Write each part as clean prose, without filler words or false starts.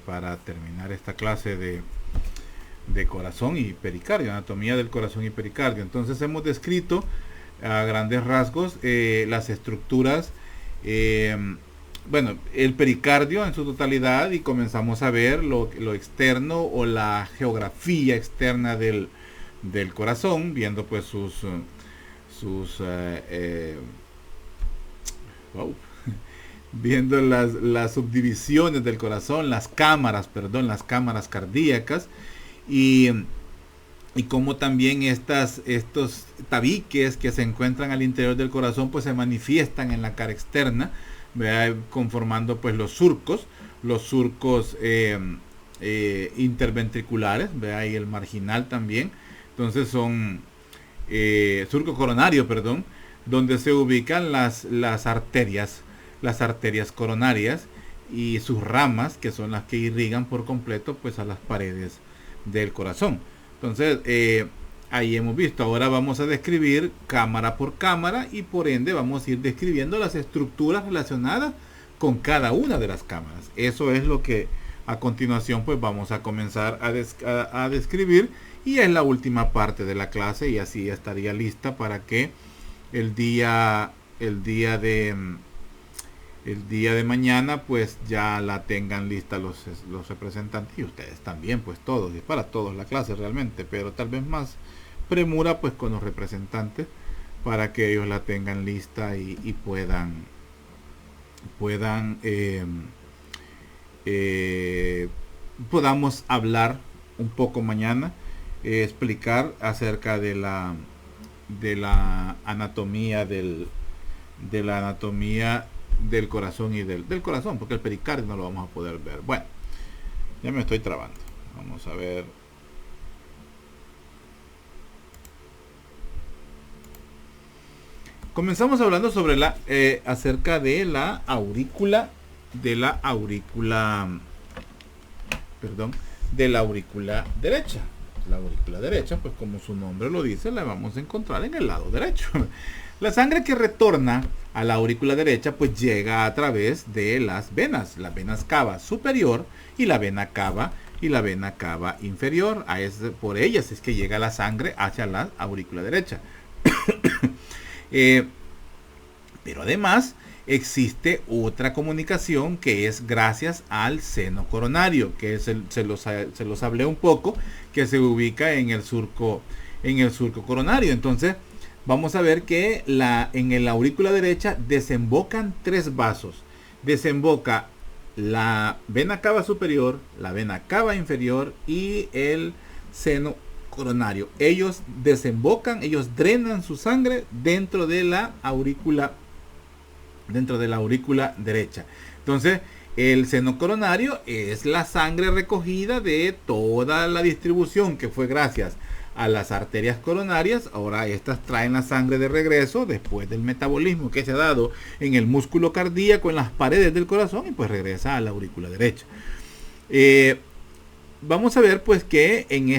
para terminar esta clase de corazón y pericardio, anatomía del corazón y pericardio. Entonces hemos descrito a grandes rasgos las estructuras, bueno, el pericardio en su totalidad, y comenzamos a ver lo externo o la geografía externa del corazón, viendo pues sus wow, viendo las subdivisiones del corazón, las cámaras cardíacas, y, y cómo también estos tabiques que se encuentran al interior del corazón pues se manifiestan en la cara externa, ¿verdad? Conformando pues los surcos interventriculares, ¿verdad? Y el marginal también. Entonces son surco coronario, perdón, donde se ubican las arterias coronarias y sus ramas, que son las que irrigan por completo pues a las paredes del corazón. Entonces ahí hemos visto. Ahora vamos a describir cámara por cámara, y por ende vamos a ir describiendo las estructuras relacionadas con cada una de las cámaras. Eso es lo que a continuación pues vamos a comenzar a describir, y es la última parte de la clase, y así estaría lista para que el día de mañana pues ya la tengan lista los representantes, y ustedes también, pues todos, y para todos la clase realmente, pero tal vez más premura pues con los representantes, para que ellos la tengan lista y puedan podamos hablar un poco mañana, explicar acerca de la anatomía de la anatomía del corazón y del corazón, porque el pericardio no lo vamos a poder ver. Bueno, ya me estoy trabando. Vamos a ver. Comenzamos hablando sobre acerca de la aurícula, derecha. La aurícula derecha, pues como su nombre lo dice, la vamos a encontrar en el lado derecho. La sangre que retorna a la aurícula derecha pues llega a través de las venas cava superior y la vena cava inferior. Por ellas es que llega la sangre hacia la aurícula derecha. Pero además existe otra comunicación que es gracias al seno coronario, que se los hablé un poco, que se ubica en el surco coronario. Entonces vamos a ver que en la aurícula derecha desembocan tres vasos. Desemboca la vena cava superior, la vena cava inferior y el seno coronario. Ellos desembocan, ellos drenan su sangre dentro de la aurícula derecha. Entonces el seno coronario es la sangre recogida de toda la distribución que fue gracias a las arterias coronarias. Ahora estas traen la sangre de regreso después del metabolismo que se ha dado en el músculo cardíaco, en las paredes del corazón, y pues regresa a la aurícula derecha. Vamos a ver pues que en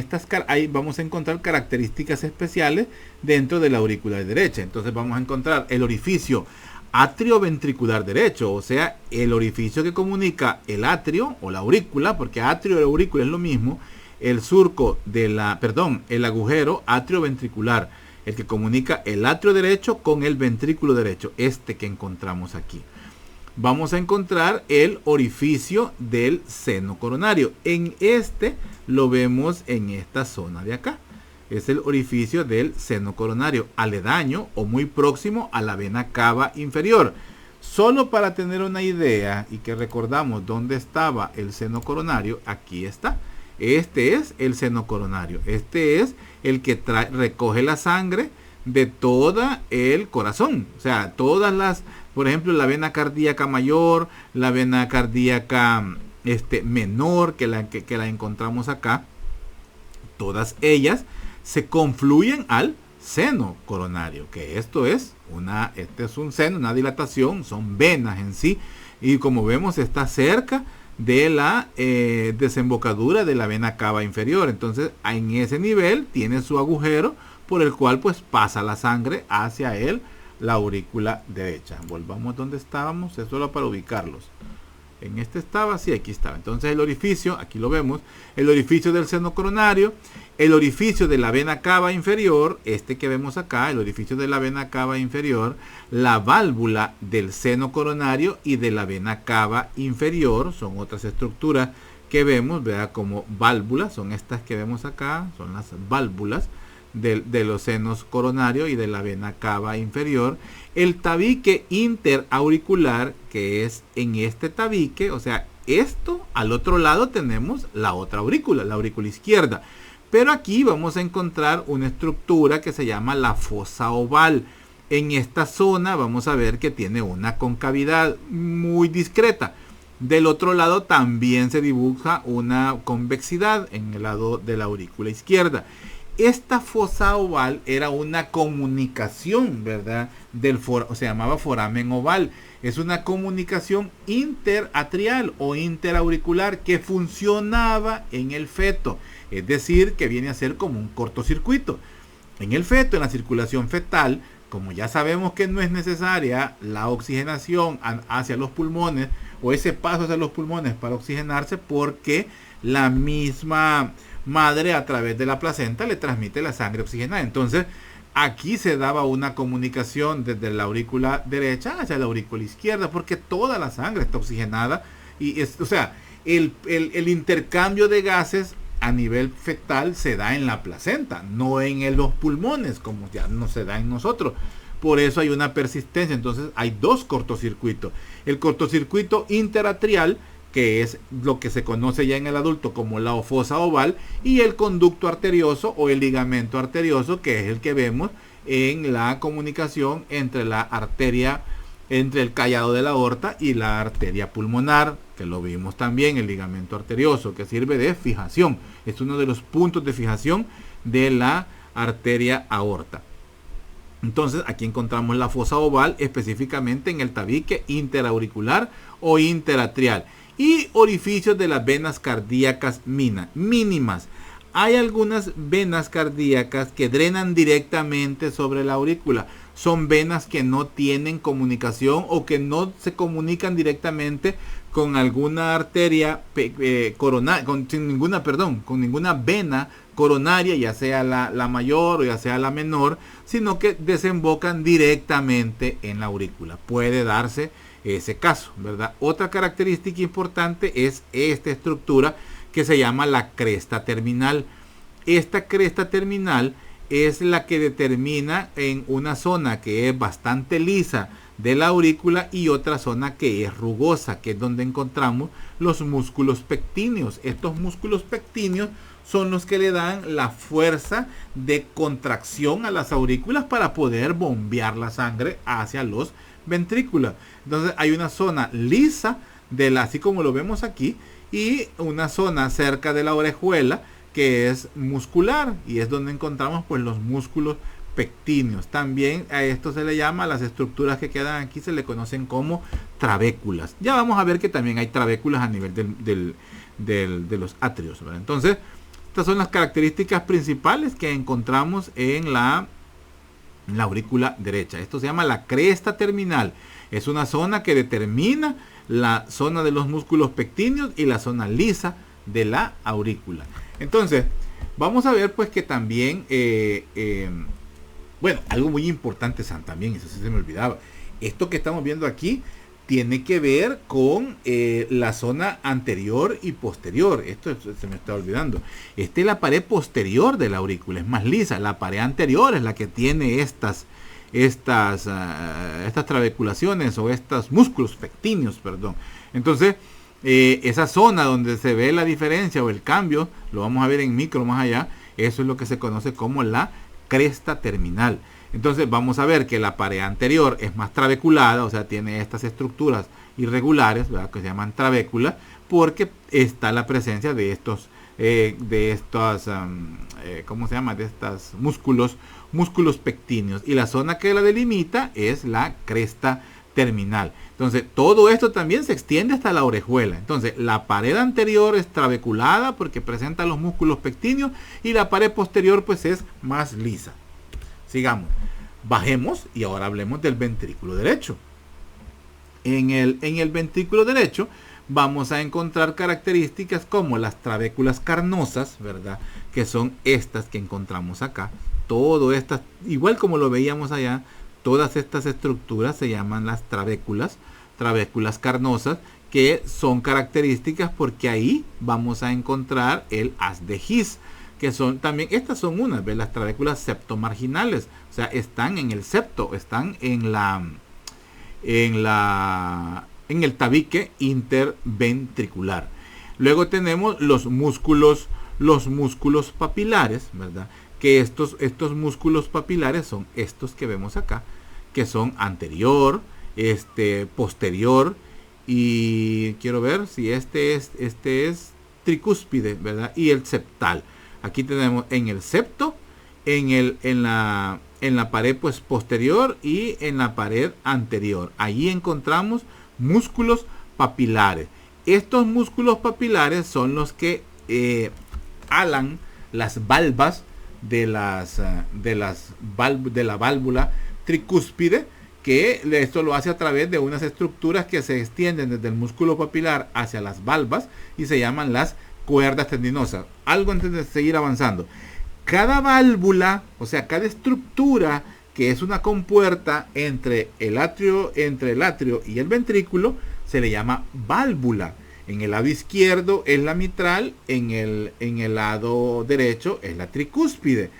ahí vamos a encontrar características especiales dentro de la aurícula derecha. Entonces vamos a encontrar el orificio atrioventricular derecho, o sea, el orificio que comunica el atrio o la aurícula, porque atrio y aurícula es lo mismo. El agujero atrioventricular, el que comunica el atrio derecho con el ventrículo derecho, que encontramos aquí. Vamos a encontrar el orificio del seno coronario. Lo vemos en esta zona de acá. Es el orificio del seno coronario, aledaño o muy próximo a la vena cava inferior. Solo para tener una idea y que recordamos dónde estaba el seno coronario, aquí está. Este es el seno coronario. Este es el que recoge la sangre de todo el corazón. O sea, por ejemplo, la vena cardíaca mayor, la vena cardíaca menor, que la encontramos acá, todas ellas se confluyen al seno coronario, que este es un seno, una dilatación, son venas en sí, y como vemos está cerca de la desembocadura de la vena cava inferior. Entonces en ese nivel tiene su agujero por el cual pues pasa la sangre hacia la aurícula derecha. Volvamos donde estábamos, es solo para ubicarlos. En este estaba, sí, aquí estaba. Entonces el orificio, aquí lo vemos, el orificio del seno coronario, el orificio de la vena cava inferior, este que vemos acá, el orificio de la vena cava inferior, la válvula del seno coronario y de la vena cava inferior, son otras estructuras que vemos, vea, como válvulas, son estas que vemos acá, son las válvulas de los senos coronarios y de la vena cava inferior. El tabique interauricular, que es en este tabique, o sea, esto al otro lado tenemos la otra aurícula, la aurícula izquierda. Pero aquí vamos a encontrar una estructura que se llama la fosa oval. En esta zona vamos a ver que tiene una concavidad muy discreta. Del otro lado también se dibuja una convexidad en el lado de la aurícula izquierda. Esta fosa oval era una comunicación, ¿verdad? Se llamaba foramen oval. Es una comunicación interatrial o interauricular que funcionaba en el feto. Es decir, que viene a ser como un cortocircuito. En el feto, en la circulación fetal, como ya sabemos que no es necesaria la oxigenación hacia los pulmones o ese paso hacia los pulmones para oxigenarse, porque la misma madre a través de la placenta le transmite la sangre oxigenada. Entonces aquí se daba una comunicación desde la aurícula derecha hacia la aurícula izquierda, porque toda la sangre está oxigenada y o sea, el intercambio de gases a nivel fetal se da en la placenta, no en los pulmones, como ya no se da en nosotros. Por eso hay una persistencia. Entonces hay dos cortocircuitos: el cortocircuito interatrial, que es lo que se conoce ya en el adulto como la fosa oval, y el conducto arterioso o el ligamento arterioso, que es el que vemos en la comunicación entre la arteria, entre el callado de la aorta y la arteria pulmonar, que lo vimos también, el ligamento arterioso, que sirve de fijación. Es uno de los puntos de fijación de la arteria aorta. Entonces aquí encontramos la fosa oval específicamente en el tabique interauricular o interatrial. Y orificios de las venas cardíacas mínimas. Hay algunas venas cardíacas que drenan directamente sobre la aurícula. Son venas que no tienen comunicación o que no se comunican directamente con alguna arteria coronaria, con ninguna vena coronaria, ya sea la mayor o ya sea la menor, sino que desembocan directamente en la aurícula. Puede darse ese caso, ¿verdad? Otra característica importante es esta estructura que se llama la cresta terminal. Esta cresta terminal es la que determina en una zona que es bastante lisa de la aurícula y otra zona que es rugosa, que es donde encontramos los músculos pectíneos. Estos músculos pectíneos son los que le dan la fuerza de contracción a las aurículas para poder bombear la sangre hacia los ventrículos. Entonces hay una zona lisa así como lo vemos aquí, y una zona cerca de la orejuela que es muscular, y es donde encontramos pues los músculos pectíneos. También a esto se le llama, las estructuras que quedan aquí se le conocen como trabéculas. Ya vamos a ver que también hay trabéculas a nivel de los atrios, ¿verdad? Entonces estas son las características principales que encontramos en la aurícula derecha. Esto se llama la cresta terminal. Es una zona que determina la zona de los músculos pectíneos y la zona lisa de la aurícula. Entonces, vamos a ver pues que también, bueno, algo muy importante, también, eso sí se me olvidaba. Esto que estamos viendo aquí tiene que ver con la zona anterior y posterior. Esto se me está olvidando. Esta es la pared posterior de la aurícula, es más lisa. La pared anterior es la que tiene estas trabeculaciones o estos músculos pectíneos, perdón. Entonces, esa zona donde se ve la diferencia o el cambio, lo vamos a ver en micro más allá, eso es lo que se conoce como la cresta terminal. Entonces vamos a ver que la pared anterior es más trabeculada, o sea, tiene estas estructuras irregulares, ¿verdad?, que se llaman trabéculas, porque está la presencia de estos ¿cómo se llama? De estos músculos pectíneos, y la zona que la delimita es la cresta terminal. Entonces todo esto también se extiende hasta la orejuela. Entonces la pared anterior es trabeculada porque presenta los músculos pectíneos, y la pared posterior pues es más lisa. Sigamos, bajemos y ahora hablemos del ventrículo derecho. En el ventrículo derecho vamos a encontrar características como las trabéculas carnosas, ¿verdad? Que son estas que encontramos acá. Todo estas, igual como lo veíamos allá, todas estas estructuras se llaman las trabéculas carnosas, que son características porque ahí vamos a encontrar el haz de His, que son también, estas son unas, ¿ves? Las trabéculas septomarginales, o sea, están en el septo, están en el tabique interventricular. Luego tenemos los músculos papilares, ¿verdad? Que estos músculos papilares son estos que vemos acá, que son anterior, posterior, y quiero ver si este es tricúspide, ¿verdad? Y el septal. Aquí tenemos en el septo, en la pared pues posterior y en la pared anterior. Allí encontramos músculos papilares. Estos músculos papilares son los que alan las valvas de la válvula tricúspide, que esto lo hace a través de unas estructuras que se extienden desde el músculo papilar hacia las valvas y se llaman las cuerdas tendinosas. Algo antes de seguir avanzando. Cada válvula, o sea, cada estructura que es una compuerta entre el atrio y el ventrículo, se le llama válvula. En el lado izquierdo es la mitral, en el lado derecho es la tricúspide.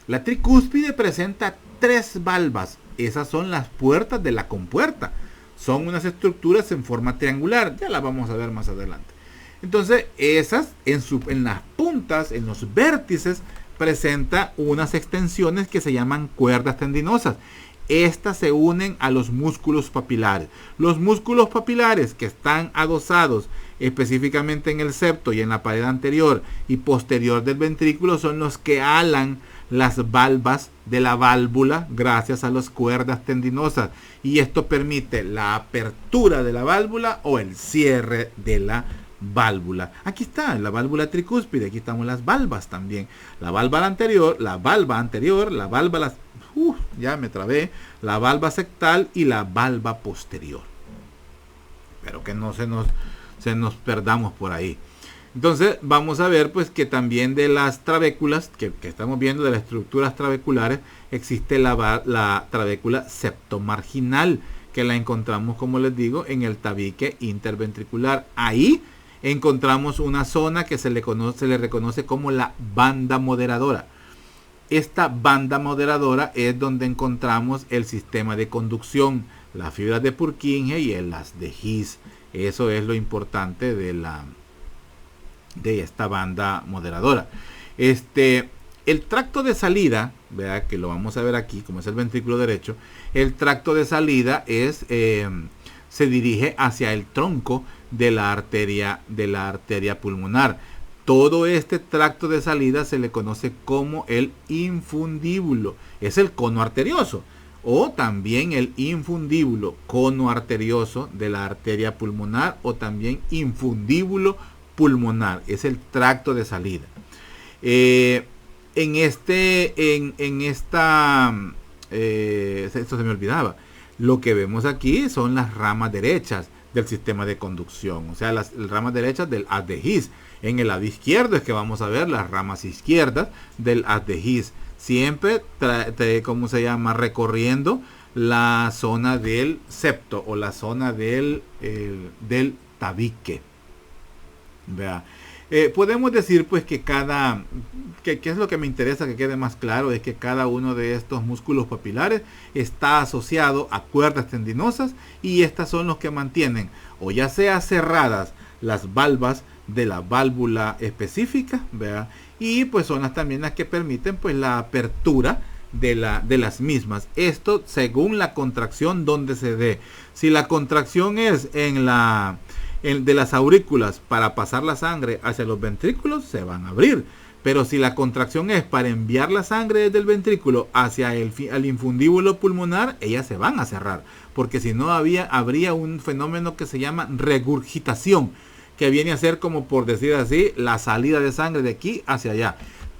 La tricúspide presenta 3 valvas. Esas son las puertas de la compuerta. Son unas estructuras en forma triangular. Ya las vamos a ver más adelante. Entonces, esas en las puntas, en los vértices, presenta unas extensiones que se llaman cuerdas tendinosas. Estas se unen a los músculos papilares. Los músculos papilares que están adosados específicamente en el septo y en la pared anterior y posterior del ventrículo son los que alan las valvas de la válvula gracias a las cuerdas tendinosas, y esto permite la apertura de la válvula o el cierre de la válvula. Aquí está la válvula tricúspide, aquí estamos las valvas también, la valva anterior, la valva ya me trabé, la valva septal y la valva posterior. Pero que no se nos perdamos por ahí. Entonces vamos a ver pues que también de las trabéculas que estamos viendo, de las estructuras trabeculares, existe la trabécula septomarginal, que la encontramos, como les digo, en el tabique interventricular. Ahí encontramos una zona que se le reconoce como la banda moderadora. Esta banda moderadora es donde encontramos el sistema de conducción, las fibras de Purkinje y el haz de His. Eso es lo importante de esta banda moderadora. El tracto de salida, ¿verdad? Que lo vamos a ver aquí, como es el ventrículo derecho, el tracto de salida se dirige hacia el tronco de la arteria pulmonar. Todo este tracto de salida se le conoce como el infundíbulo. Es el cono arterioso, o también el infundíbulo, cono arterioso de la arteria pulmonar, o también infundíbulo pulmonar. Es el tracto de salida. Esto se me olvidaba. Lo que vemos aquí son las ramas derechas del sistema de conducción, o sea, las ramas derechas del haz de His. En el lado izquierdo es que vamos a ver las ramas izquierdas del haz de His, siempre recorriendo la zona del septo o la zona del tabique. Vea. Podemos decir pues que que es lo que me interesa que quede más claro, es que cada uno de estos músculos papilares está asociado a cuerdas tendinosas, y estas son los que mantienen o ya sea cerradas las valvas de la válvula específica, ¿verdad? Y pues son también las que permiten pues la apertura de las mismas. Esto según la contracción donde se dé. Si la contracción es de las aurículas para pasar la sangre hacia los ventrículos, se van a abrir. Pero si la contracción es para enviar la sangre desde el ventrículo hacia el infundíbulo pulmonar, ellas se van a cerrar, porque si no habría un fenómeno que se llama regurgitación, que viene a ser, como por decir así, la salida de sangre de aquí hacia allá.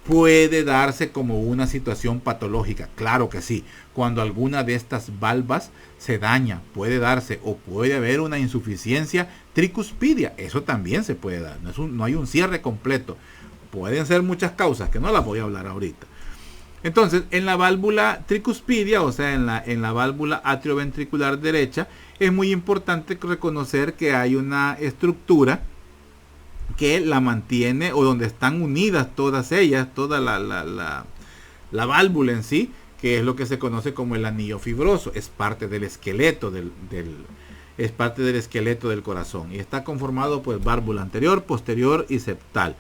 Puede darse como una situación patológica, claro que sí. Cuando alguna de estas valvas se daña, puede darse, o puede haber una insuficiencia tricuspidia, eso también se puede dar. No hay un cierre completo. Pueden ser muchas causas, que no las voy a hablar ahorita. Entonces, en la válvula tricuspidia, o sea, en la válvula atrioventricular derecha, es muy importante reconocer que hay una estructura que la mantiene, o donde están unidas todas ellas, toda la válvula en sí, que es lo que se conoce como el anillo fibroso. Es parte del esqueleto es parte del esqueleto del corazón, y está conformado pues válvula anterior, posterior y septal.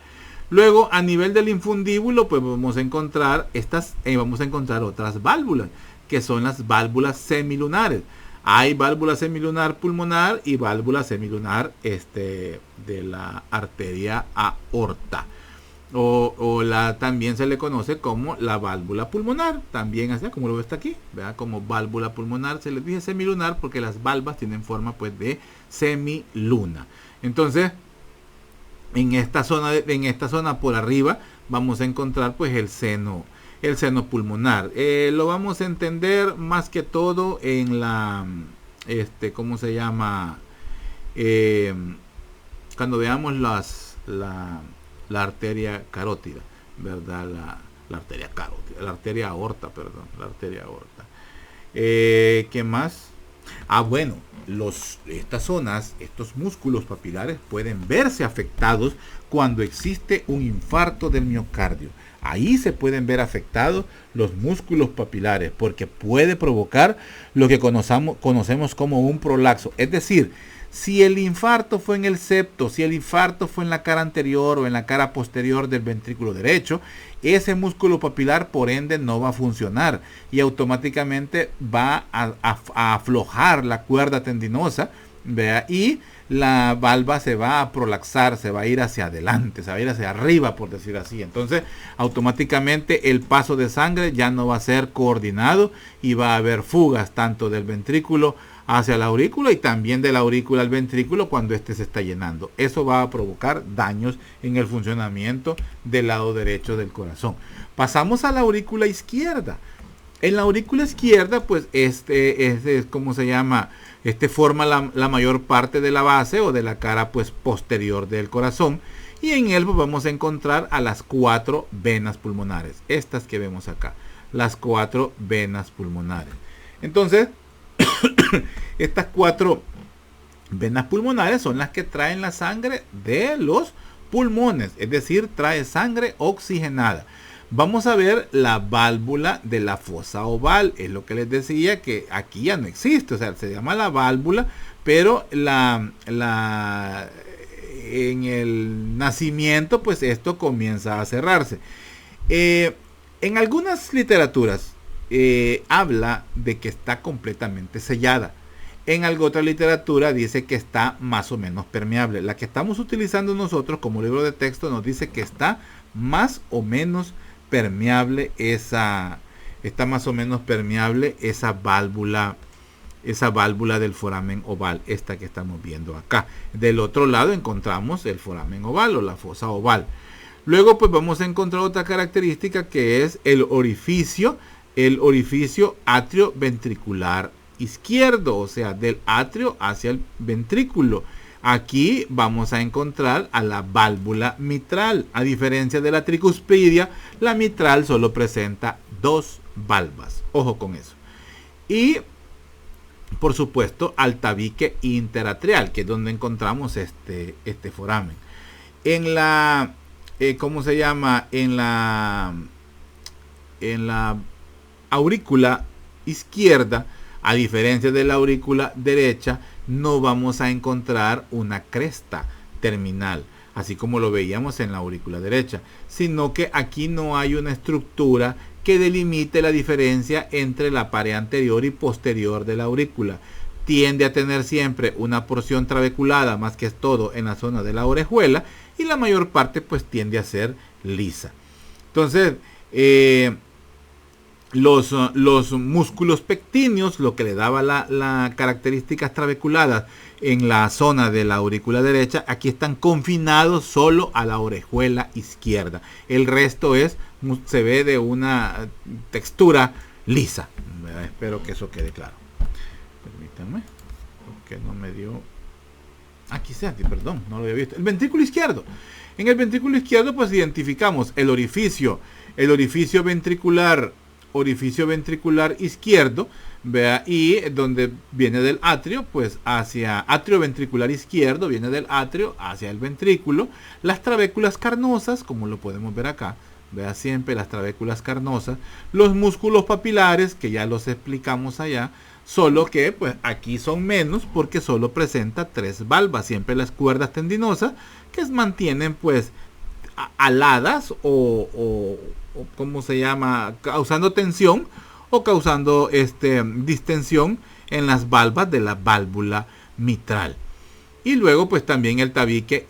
Luego, a nivel del infundíbulo, pues vamos a encontrar otras válvulas, que son las válvulas semilunares. Hay válvula semilunar pulmonar y válvula semilunar de la arteria aorta. También se le conoce como la válvula pulmonar, también así como lo ve está aquí, ¿verdad? Como válvula pulmonar. Se les dice semilunar porque las valvas tienen forma pues de semiluna. Entonces, en esta zona por arriba vamos a encontrar pues el seno pulmonar. Lo vamos a entender más que todo en ¿cómo se llama? Cuando veamos la arteria carótida, ¿verdad? La arteria carótida, la arteria aorta, perdón, la arteria aorta. ¿Qué más? Bueno, estas zonas, estos músculos papilares pueden verse afectados cuando existe un infarto del miocardio. Ahí se pueden ver afectados los músculos papilares, porque puede provocar lo que conocemos como un prolaxo. Es decir, si el infarto fue en el septo, si el infarto fue en la cara anterior o en la cara posterior del ventrículo derecho, ese músculo papilar por ende no va a funcionar y automáticamente va a aflojar la cuerda tendinosa, ¿vea? Y la valva se va a prolaxar, se va a ir hacia adelante, se va a ir hacia arriba, por decir así. Entonces, automáticamente el paso de sangre ya no va a ser coordinado y va a haber fugas tanto del ventrículo hacia la aurícula y también de la aurícula al ventrículo cuando éste se está llenando. Eso va a provocar daños en el funcionamiento del lado derecho del corazón. Pasamos a la aurícula izquierda. En la aurícula izquierda, pues ¿cómo se llama? Forma la mayor parte de la base o de la cara pues posterior del corazón, y en él pues, vamos a encontrar a las 4 venas pulmonares, estas que vemos acá, las 4 venas pulmonares. Entonces, estas 4 venas pulmonares son las que traen la sangre de los pulmones, es decir, trae sangre oxigenada. Vamos a ver la válvula de la fosa oval. Es lo que les decía, que aquí ya no existe. O sea, se llama la válvula, pero en el nacimiento, pues esto comienza a cerrarse. En algunas literaturas habla de que está completamente sellada. En alguna otra literatura dice que está más o menos permeable. La que estamos utilizando nosotros como libro de texto nos dice que está más o menos permeable esa válvula del foramen oval, esta que estamos viendo acá. Del otro lado encontramos el foramen oval o la fosa oval. Luego pues vamos a encontrar otra característica, que es el orificio atrioventricular izquierdo, o sea, del atrio hacia el ventrículo. Aquí vamos a encontrar a la válvula mitral. A diferencia de la tricuspidia, la mitral solo presenta 2 valvas. Ojo con eso. Y, por supuesto, al tabique interatrial, que es donde encontramos este foramen. En la, ¿cómo se llama? En la aurícula izquierda, a diferencia de la aurícula derecha, no vamos a encontrar una cresta terminal, así como lo veíamos en la aurícula derecha, sino que aquí no hay una estructura que delimite la diferencia entre la pared anterior y posterior de la aurícula. Tiende a tener siempre una porción trabeculada, más que todo en la zona de la orejuela, y la mayor parte pues tiende a ser lisa. Entonces, los músculos pectíneos, lo que le daba las características trabeculadas en la zona de la aurícula derecha, aquí están confinados solo a la orejuela izquierda. El resto se ve de una textura lisa, ¿verdad? Espero que eso quede claro. Permítanme, porque no me dio... Aquí está, perdón, no lo había visto. El ventrículo izquierdo. En el ventrículo izquierdo pues identificamos el orificio ventricular izquierdo, vea, y donde viene del atrio, pues hacia atrio ventricular izquierdo, viene del atrio hacia el ventrículo. Las trabéculas carnosas, como lo podemos ver acá, vea, siempre las trabéculas carnosas. Los músculos papilares, que ya los explicamos allá, solo que pues aquí son menos porque solo presenta 3 valvas. Siempre las cuerdas tendinosas que mantienen pues aladas o ¿cómo se llama? Causando tensión o causando distensión en las valvas de la válvula mitral. Y luego pues también el tabique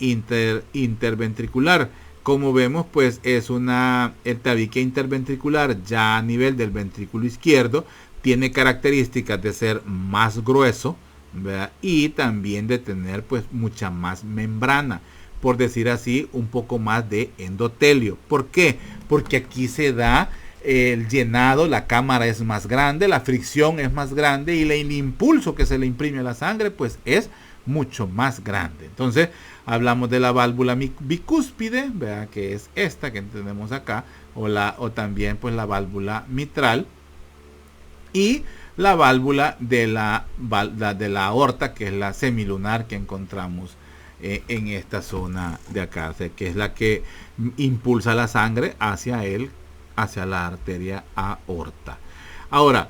interventricular. Como vemos pues es el tabique interventricular ya a nivel del ventrículo izquierdo. Tiene características de ser más grueso, ¿verdad? Y también de tener pues mucha más membrana, por decir así, un poco más de endotelio. ¿Por qué? Porque aquí se da el llenado, la cámara es más grande, la fricción es más grande y el impulso que se le imprime a la sangre pues es mucho más grande. Entonces hablamos de la válvula bicúspide, ¿verdad? Que es esta que tenemos acá, o también pues la válvula mitral, y la válvula de la aorta, que es la semilunar que encontramos en esta zona de acá, o sea, que es la que impulsa la sangre hacia la arteria aorta. Ahora,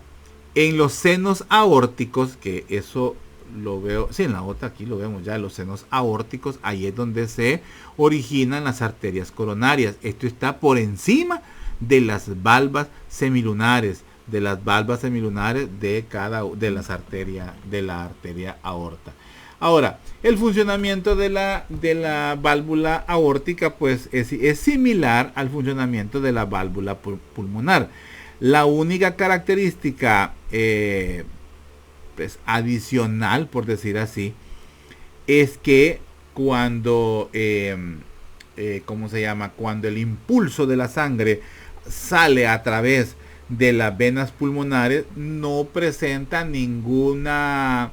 en los senos aórticos, que eso lo veo, sí, en la otra aquí lo vemos ya, los senos aórticos, ahí es donde se originan las arterias coronarias. Esto está por encima de las valvas semilunares, de la arteria aorta. Ahora, el funcionamiento de la válvula aórtica pues es similar al funcionamiento de la válvula pulmonar. La única característica pues adicional, por decir así, es que cuando cuando el impulso de la sangre sale a través de las venas pulmonares, no presenta ninguna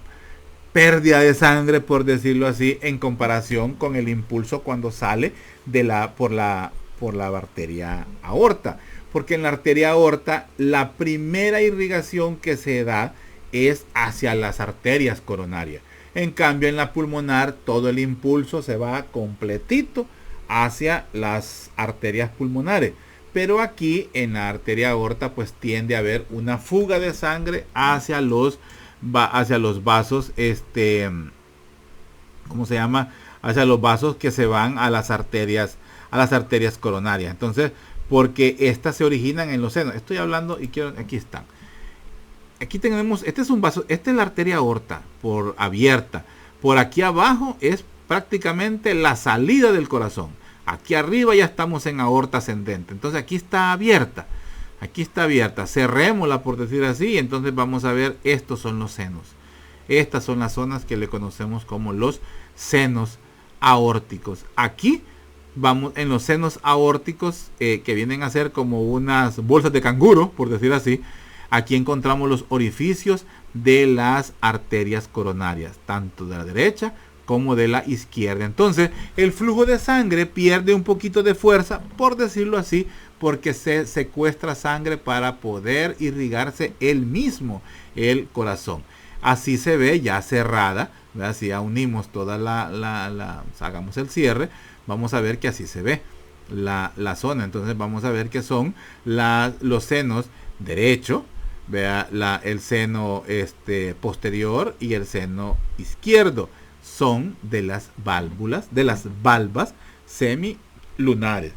pérdida de sangre, por decirlo así, en comparación con el impulso cuando sale por la arteria aorta, porque en la arteria aorta la primera irrigación que se da es hacia las arterias coronarias. En cambio, en la pulmonar todo el impulso se va completito hacia las arterias pulmonares. Pero aquí en la arteria aorta pues tiende a haber una fuga de sangre hacia los vasos, hacia los vasos que se van a las arterias coronarias. Entonces, porque estas se originan en los senos. Estoy hablando aquí están. Aquí tenemos, este es un vaso, esta es la arteria aorta abierta. Por aquí abajo es prácticamente la salida del corazón. Aquí arriba ya estamos en aorta ascendente. Entonces aquí está abierta. Cerrémosla, por decir así. Y entonces vamos a ver, estos son los senos. Estas son las zonas que le conocemos como los senos aórticos. Aquí vamos en los senos aórticos, que vienen a ser como unas bolsas de canguro, por decir así. Aquí encontramos los orificios de las arterias coronarias, tanto de la derecha como de la izquierda. Entonces el flujo de sangre pierde un poquito de fuerza, por decirlo así, porque se secuestra sangre para poder irrigarse el corazón. Así se ve ya cerrada, ¿verdad? Si ya unimos toda hagamos el cierre, vamos a ver que así se ve la zona. Entonces vamos a ver que son los senos derecho, vea, el seno posterior y el seno izquierdo. Son de las valvas semilunares.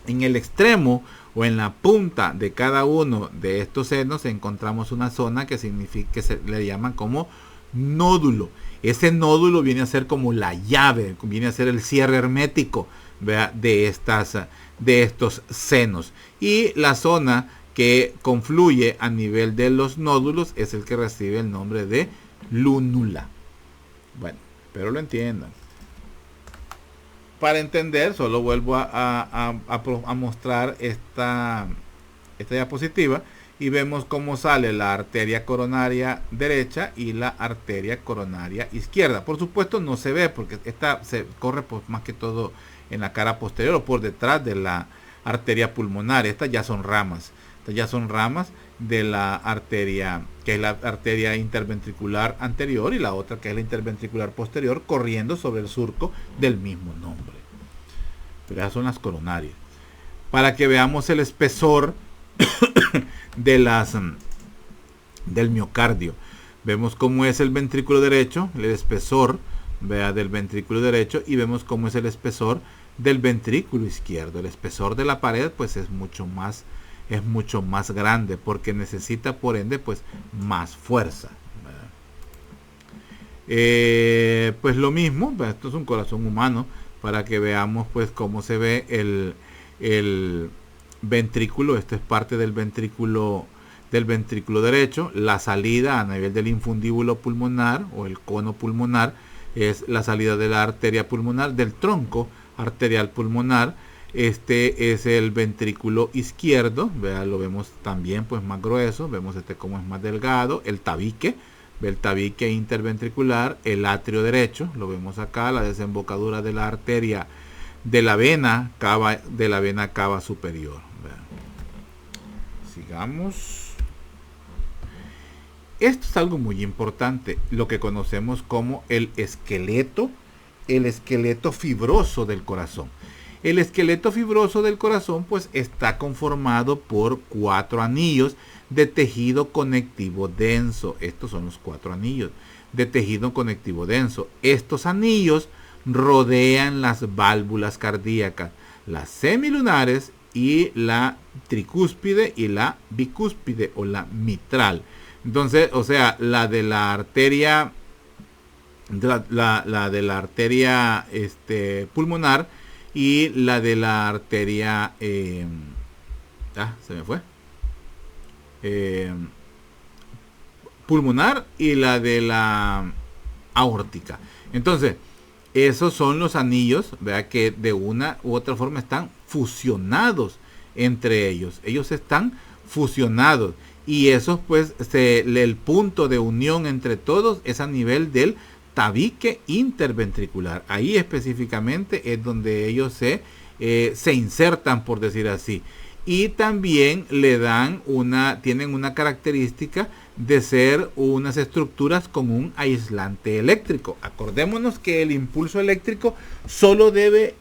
En el extremo o en la punta de cada uno de estos senos encontramos una zona que se le llaman como nódulo. Ese nódulo viene a ser como la llave, viene a ser el cierre hermético, ¿vea? de estos senos. Y la zona que confluye a nivel de los nódulos es el que recibe el nombre de lúnula. Bueno, espero lo entiendan. Para entender, solo vuelvo a mostrar esta diapositiva y vemos cómo sale la arteria coronaria derecha y la arteria coronaria izquierda. Por supuesto no se ve porque esta se corre pues, más que todo en la cara posterior o por detrás de la arteria pulmonar. Estas ya son ramas. Estas ya son ramas de la arteria, que es la arteria interventricular anterior, y la otra que es la interventricular posterior, corriendo sobre el surco del mismo nombre. Pero esas son las coronarias. Para que veamos el espesor del miocardio. Vemos cómo es el ventrículo derecho, el espesor, vea, del ventrículo derecho, y vemos cómo es el espesor del ventrículo izquierdo. El espesor de la pared pues es mucho más grande porque necesita por ende pues más fuerza. Pues lo mismo, esto es un corazón humano para que veamos pues cómo se ve el ventrículo. Esto es parte del ventrículo derecho. La salida a nivel del infundíbulo pulmonar o el cono pulmonar es la salida de la arteria pulmonar, del tronco arterial pulmonar. Este es el ventrículo izquierdo, vea, lo vemos también pues más grueso, vemos como es más delgado. El tabique, ve el tabique interventricular. El atrio derecho, lo vemos acá, la desembocadura de la arteria de la vena cava superior. Vea. Sigamos. Esto es algo muy importante, lo que conocemos como el esqueleto fibroso del corazón. El esqueleto fibroso del corazón pues está conformado por 4 anillos de tejido conectivo denso. Estos son los 4 anillos de tejido conectivo denso. Estos anillos rodean las válvulas cardíacas, las semilunares y la tricúspide y la bicúspide o la mitral. Entonces, o sea, la de la arteria pulmonar y la de la arteria se me fue pulmonar y la de la aórtica. Entonces esos son los anillos, vea, que de una u otra forma están fusionados entre ellos. Ellos están fusionados y esos pues el punto de unión entre todos es a nivel del tabique interventricular. Ahí específicamente es donde ellos se insertan, por decir así. Y también tienen una característica de ser unas estructuras con un aislante eléctrico. Acordémonos que el impulso eléctrico solo debe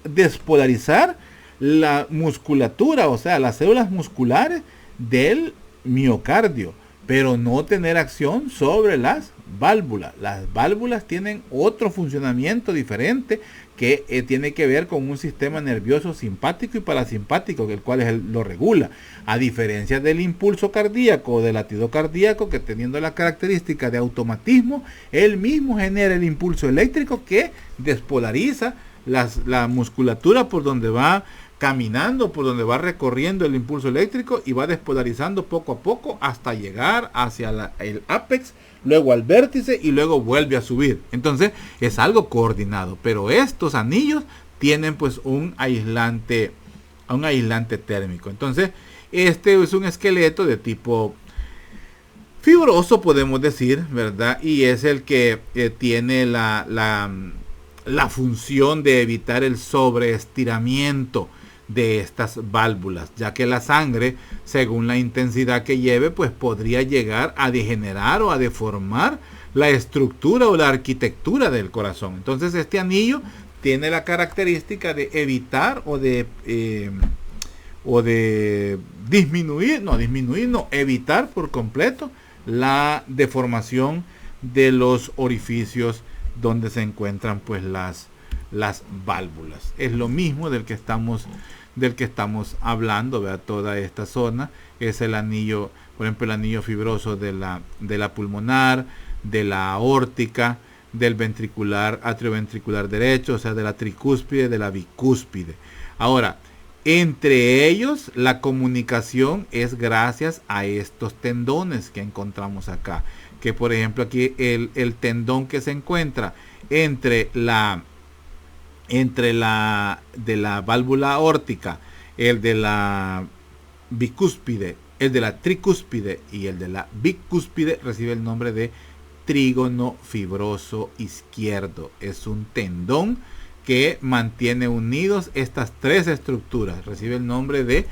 despolarizar la musculatura, o sea, las células musculares del miocardio, pero no tener acción sobre las válvulas. Las válvulas tienen otro funcionamiento diferente que tiene que ver con un sistema nervioso simpático y parasimpático, el cual lo regula, a diferencia del impulso cardíaco o del latido cardíaco, que teniendo la característica de automatismo, él mismo genera el impulso eléctrico que despolariza la musculatura por donde va caminando, por donde va recorriendo el impulso eléctrico, y va despolarizando poco a poco hasta llegar hacia el ápex, luego al vértice y luego vuelve a subir. Entonces es algo coordinado, pero estos anillos tienen pues un aislante térmico. Entonces este es un esqueleto de tipo fibroso, podemos decir, ¿verdad? Y es el que tiene la función de evitar el sobreestiramiento de estas válvulas, ya que la sangre, según la intensidad que lleve, pues podría llegar a degenerar o a deformar la estructura o la arquitectura del corazón. Entonces este anillo tiene la característica de evitar evitar por completo la deformación de los orificios donde se encuentran pues las válvulas. Es lo mismo del que estamos hablando, vea, toda esta zona es el anillo, por ejemplo, el anillo fibroso de la pulmonar, de la aórtica, del atrioventricular derecho, o sea, de la tricúspide, de la bicúspide. Ahora, entre ellos la comunicación es gracias a estos tendones que encontramos acá, que por ejemplo aquí el tendón que se encuentra entre la de la válvula aórtica, el de la bicúspide, el de la tricúspide y el de la bicúspide recibe el nombre de trígono fibroso izquierdo. Es un tendón que mantiene unidos estas tres estructuras. Recibe el nombre de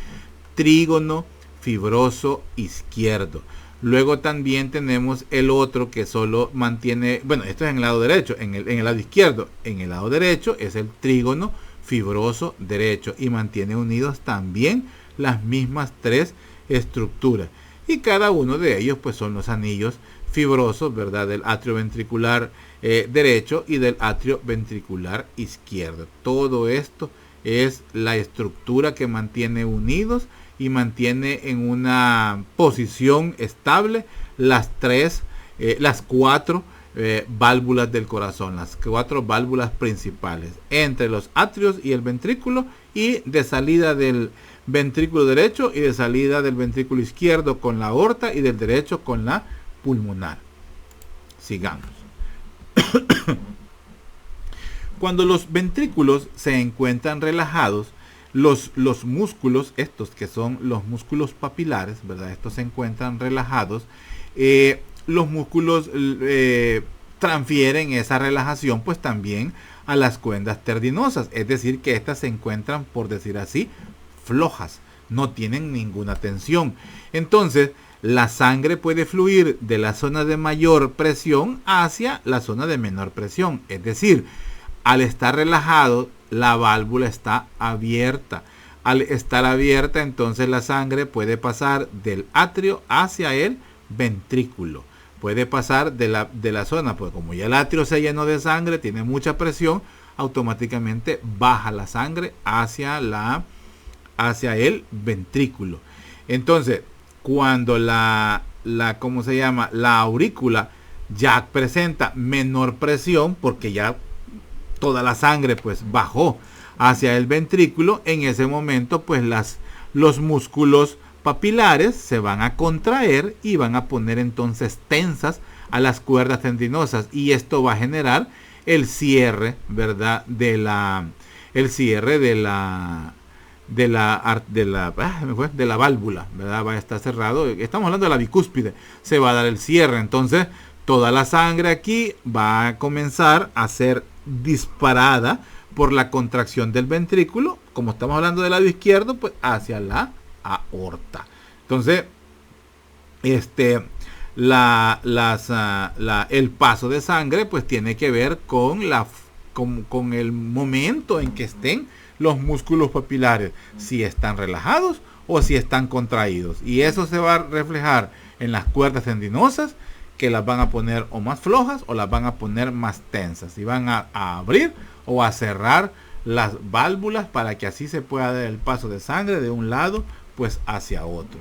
trígono fibroso izquierdo. Luego también tenemos el otro que solo mantiene, bueno, esto es en el lado derecho, en el lado izquierdo. En el lado derecho es el trígono fibroso derecho y mantiene unidos también las mismas tres estructuras. Y cada uno de ellos pues son los anillos fibrosos, ¿verdad? Del atrio ventricular derecho y del atrio ventricular izquierdo. Todo esto es la estructura que mantiene unidos y mantiene en una posición estable las cuatro válvulas del corazón, las cuatro válvulas principales entre los atrios y el ventrículo, y de salida del ventrículo derecho y de salida del ventrículo izquierdo con la aorta y del derecho con la pulmonar. Sigamos. Cuando los ventrículos se encuentran relajados, los músculos, estos que son los músculos papilares, ¿verdad? Estos se encuentran relajados. Los músculos transfieren esa relajación pues también a las cuerdas terdinosas, es decir que estas se encuentran, por decir así, flojas, no tienen ninguna tensión. Entonces la sangre puede fluir de la zona de mayor presión hacia la zona de menor presión, es decir, al estar relajado la válvula está abierta. Al estar abierta, entonces la sangre puede pasar del atrio hacia el ventrículo. Puede pasar de la zona, pues como ya el atrio se llenó de sangre, tiene mucha presión, automáticamente baja la sangre hacia el ventrículo. Entonces, cuando ¿cómo se llama? La aurícula ya presenta menor presión, porque ya toda la sangre pues bajó hacia el ventrículo, en ese momento pues los músculos papilares se van a contraer y van a poner entonces tensas a las cuerdas tendinosas, y esto va a generar el cierre, ¿verdad? De la válvula, ¿verdad? Va a estar cerrado. Estamos hablando de la bicúspide, se va a dar el cierre. Entonces toda la sangre aquí va a comenzar a ser disparada por la contracción del ventrículo, como estamos hablando del lado izquierdo, pues hacia la aorta. Entonces el paso de sangre pues tiene que ver con el momento en que estén los músculos papilares, si están relajados o si están contraídos, y eso se va a reflejar en las cuerdas tendinosas, que las van a poner o más flojas o las van a poner más tensas, y van a abrir o a cerrar las válvulas para que así se pueda dar el paso de sangre de un lado pues hacia otro.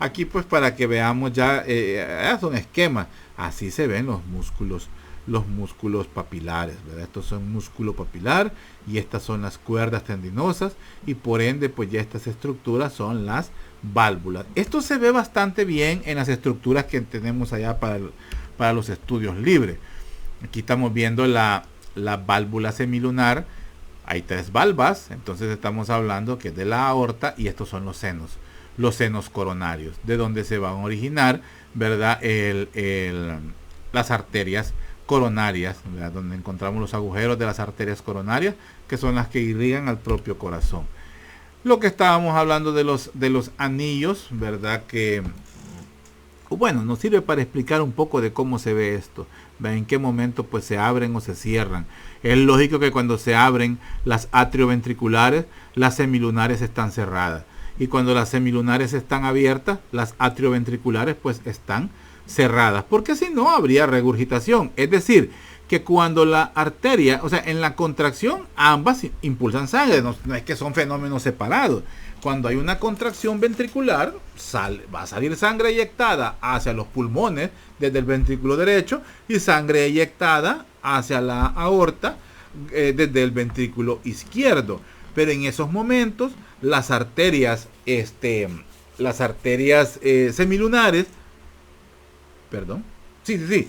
Aquí pues para que veamos ya, son esquemas, así se ven los músculos papilares, ¿verdad? Estos son músculo papilar y estas son las cuerdas tendinosas, y por ende pues ya estas estructuras son las válvulas. Esto se ve bastante bien en las estructuras que tenemos allá para los estudios libres. Aquí estamos viendo la válvula semilunar. Hay tres valvas, entonces estamos hablando que es de la aorta, y estos son los senos coronarios, de donde se van a originar, ¿verdad? Las arterias coronarias, ¿verdad? Donde encontramos los agujeros de las arterias coronarias, que son las que irrigan al propio corazón. Lo que estábamos hablando de los anillos, ¿verdad? Que, bueno, nos sirve para explicar un poco de cómo se ve esto, ¿verdad? En qué momento pues se abren o se cierran. Es lógico que cuando se abren las atrioventriculares, las semilunares están cerradas. Y cuando las semilunares están abiertas, las atrioventriculares pues están cerradas, porque si no habría regurgitación. Es decir, que cuando la arteria, o sea, en la contracción ambas impulsan sangre, no es que son fenómenos separados. Cuando hay una contracción ventricular, va a salir sangre eyectada hacia los pulmones desde el ventrículo derecho, y sangre eyectada hacia la aorta desde el ventrículo izquierdo. Pero en esos momentos las arterias semilunares, Sí.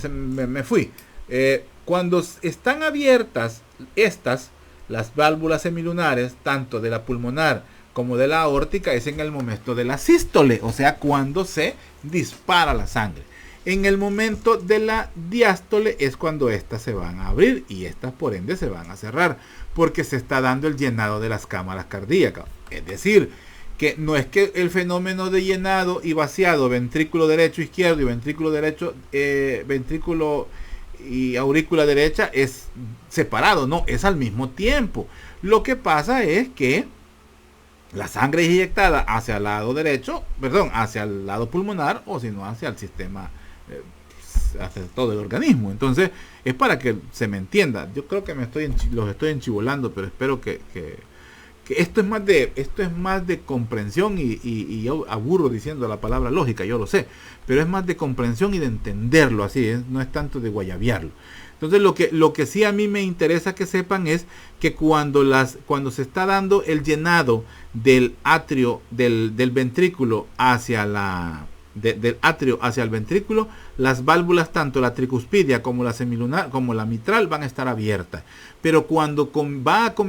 Me fui. Cuando están abiertas las válvulas semilunares, tanto de la pulmonar como de la aórtica, es en el momento de la sístole, o sea, cuando se dispara la sangre. En el momento de la diástole es cuando estas se van a abrir y estas por ende se van a cerrar, porque se está dando el llenado de las cámaras cardíacas. Es decir, que no es que el fenómeno de llenado y vaciado, ventrículo derecho, izquierdo y ventrículo derecho, ventrículo y aurícula derecha es separado, no, es al mismo tiempo. Lo que pasa es que la sangre es inyectada hacia el lado derecho, hacia el lado pulmonar, o si no hacia el sistema, hacia todo el organismo. Entonces, es para que se me entienda. Yo creo que los estoy enchivolando, pero espero que esto es más de comprensión y yo aburro diciendo la palabra lógica, yo lo sé, pero es más de comprensión y de entenderlo así, no es tanto de guayabearlo. Entonces lo que sí a mí me interesa que sepan es que cuando se está dando el llenado del atrio, del ventrículo hacia del atrio hacia el ventrículo, las válvulas, tanto la tricuspidia como la semilunar como la mitral, van a estar abiertas. Pero cuando